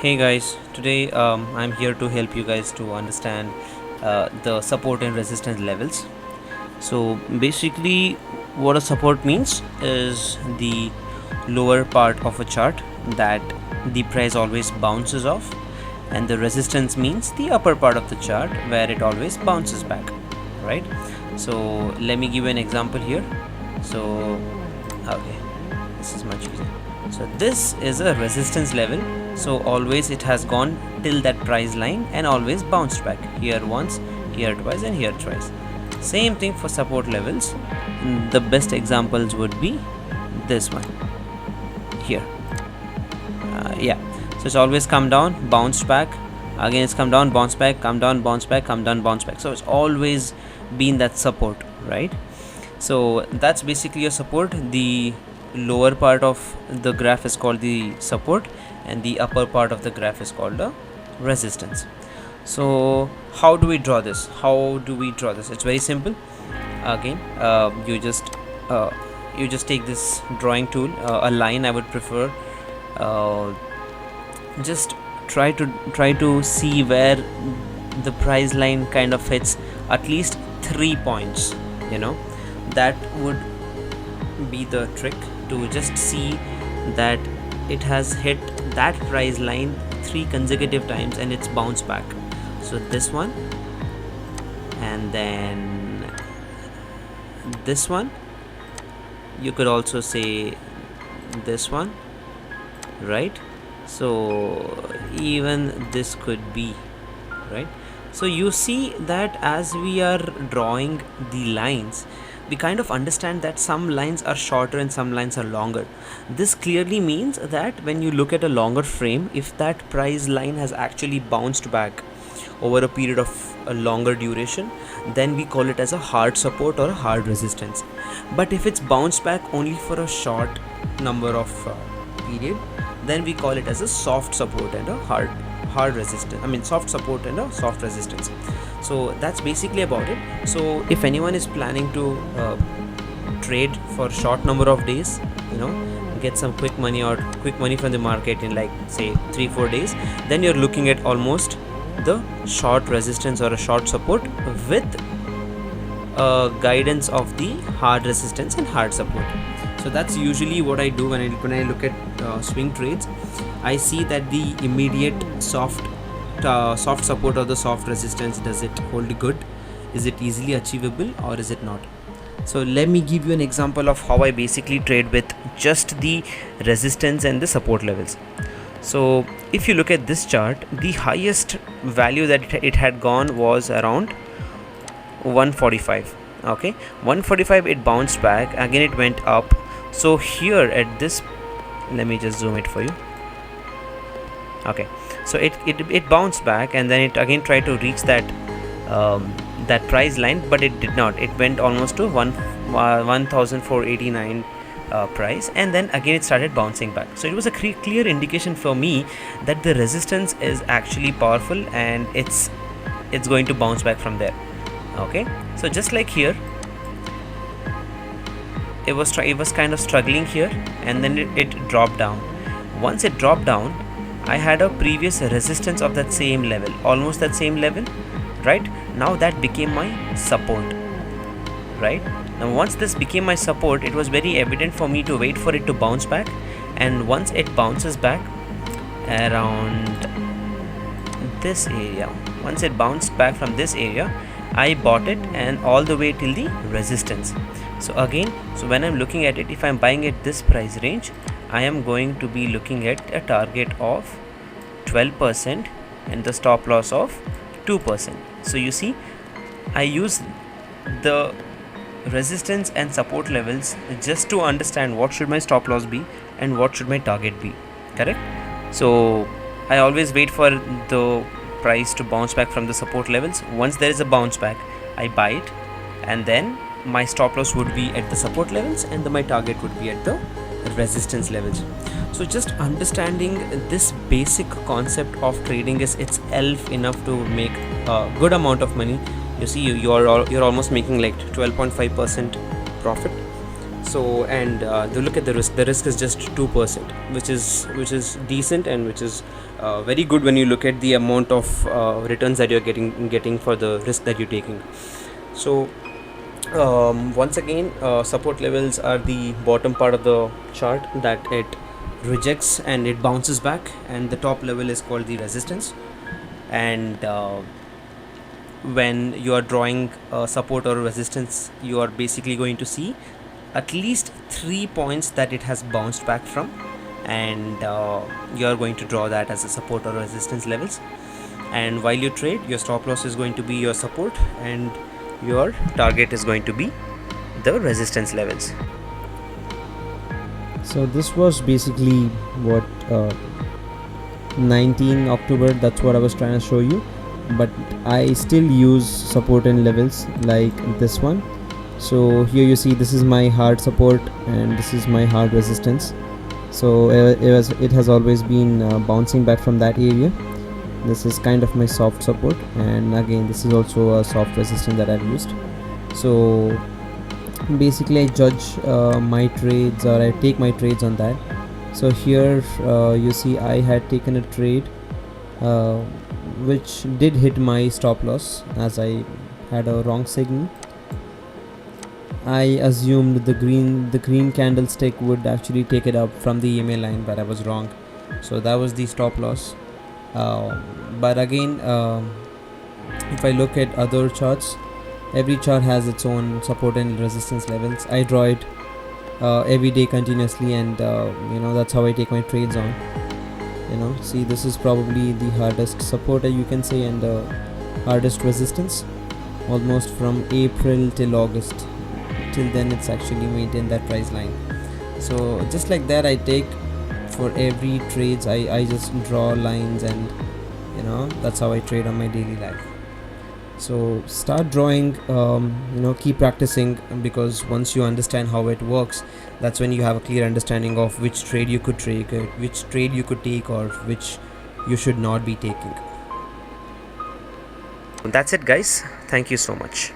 Hey guys, today I'm here to help you guys to understand the support and resistance levels. So basically what a support means is the lower part of a chart that the price always bounces off, and the resistance means the upper part of the chart where it always bounces back, right? So let me give you an example here. So okay, this is much easier. So this is a resistance level, so always it has gone till that price line and always bounced back, here once, here twice, and here twice. Same thing for support levels. The best examples would be this one here. Yeah, so it's always come down, bounced back, again it's come down, bounce back, come down, bounce back, come down, bounce back. So it's always been that support, right? So that's basically a support. The lower part of the graph is called the support, and the upper part of the graph is called the resistance. So how do we draw this? It's very simple. Again, you just take this drawing tool, a line I would prefer. Just try to see where the price line kind of hits at least 3 points. That would be the trick, to just see that it has hit that price line 3 consecutive times and it's bounced back. So this one, and then this one, you could also say this one, right? So even this could be, right? So you see that as we are drawing the lines, we kind of understand that some lines are shorter and some lines are longer. This clearly means that when you look at a longer frame, if that price line has actually bounced back over a period of a longer duration, then we call it as a hard support or a hard resistance. But if it's bounced back only for a short number of period, then we call it as a soft support and a hard resistance. Soft support and a soft resistance. So that's basically about it. So if anyone is planning to trade for short number of days, get some quick money from the market in, like, say 3-4 days, then you're looking at almost the short resistance or a short support with guidance of the hard resistance and hard support. So that's usually what I do when I look at swing trades. I see that the immediate soft support or the soft resistance, does it hold good? Is it easily achievable or is it not? So let me give you an example of how I basically trade with just the resistance and the support levels. So if you look at this chart, the highest value that it had gone was around 145. Okay, 145, it bounced back, again it went up. So here at this, let me just zoom it for you. Okay, so it bounced back, and then it again tried to reach that that price line, but it did not. It went almost to 1,489 price, and then again it started bouncing back. So it was a clear indication for me that the resistance is actually powerful and it's going to bounce back from there. Okay, so just like here, it was kind of struggling here, and then it dropped down. Once it dropped down, I had a previous resistance of that same level, almost that same level, right? Now that became my support, right? Now once this became my support, it was very evident for me to wait for it to bounce back, and once it bounces back around this area, once it bounced back from this area, I bought it, and all the way till the resistance. So again, when I'm looking at it, if I'm buying at this price range, I am going to be looking at a target of 12% and the stop loss of 2%. So you see, I use the resistance and support levels just to understand what should my stop loss be and what should my target be, correct? So I always wait for the price to bounce back from the support levels. Once there is a bounce back, I buy it, and then my stop loss would be at the support levels and my target would be at the resistance levels. So just understanding this basic concept of trading is itself enough to make a good amount of money. You see, you're almost making like 12.5% profit. So, and look at the risk. The risk is just 2%, which is decent, and which is very good when you look at the amount of returns that you're getting for the risk that you're taking. So once again, support levels are the bottom part of the chart that it rejects and it bounces back, and the top level is called the resistance. And when you are drawing support or resistance, you are basically going to see at least 3 points that it has bounced back from, and you are going to draw that as a support or resistance levels. And while you trade, your stop loss is going to be your support, and your target is going to be the resistance levels. So this was basically what 19 October, that's what I was trying to show you, but I still use support and levels like this one. So here you see this is my hard support and this is my hard resistance. So it has always been bouncing back from that area. This is kind of my soft support, and again this is also a soft resistance that I've used. So basically I judge my trades, or I take my trades on that. So here you see I had taken a trade which did hit my stop loss, as I had a wrong signal. I assumed the green candlestick would actually take it up from the EMA line, but I was wrong. So that was the stop loss. But again, if I look at other charts, every chart has its own support and resistance levels. I draw it every day continuously, and that's how I take my trades on. See, this is probably the hardest support you can say, and the hardest resistance, almost from April till August. Till then it's actually maintained that price line. So just like that, I take for every trades, I just draw lines, and that's how I trade on my daily life. So start drawing, keep practicing, because once you understand how it works, that's when you have a clear understanding of which trade you could take, which trade you could take, or which you should not be taking. That's it, guys. Thank you so much.